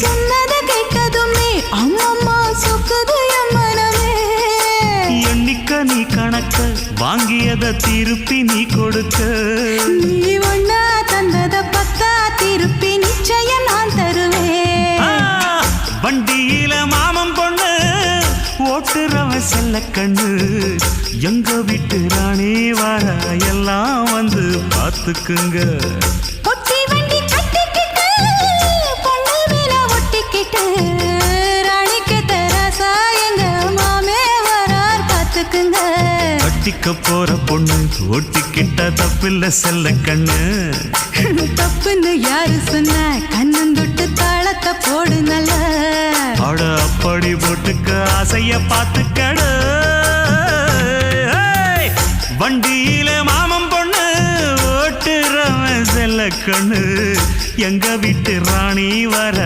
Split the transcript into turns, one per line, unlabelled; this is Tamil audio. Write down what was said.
சொன்னத கேட்டதுமே அம்மம்மா சொக்குது என் மனமே.
எண்ணிக்க நீ கணக்க வாங்கியத திருப்பி நீ கொடுக்க.
நீ ஒன்னா தந்தத பத்தா திருப்பி நிச்சயம் நான் தருவேன்.
வண்டியில மாமன் பொண்ணு ஓட்டுறவன் செல்ல கண்ணு. எங்க வீட்டு ராணி வர எல்லாம் வந்து பார்த்துக்குங்க.
ஒட்டி வண்டி கட்டிக்கிட்டு பொண்ணு மேல ஒட்டிக்கிட்டு ராணிக்கு தராசா எங்க மாமே வரார் பார்த்துக்குங்க.
கட்டிக்க போற பொண்ணு ஒட்டிக்கிட்ட தப்பில்ல செல்ல கண்ணு.
தப்புன்னு யாரு சொன்ன கண்ணந்தொட்டு தாளத்தை போடு நல்ல.
அட அப்படி போட்டுக்க ஆசைய பார்த்துக்கடு. வண்டியில மாமன் பொண்ணு ஓட்டுறவன் செல்ல கண்ணு. எங்க வீட்டு ராணி வர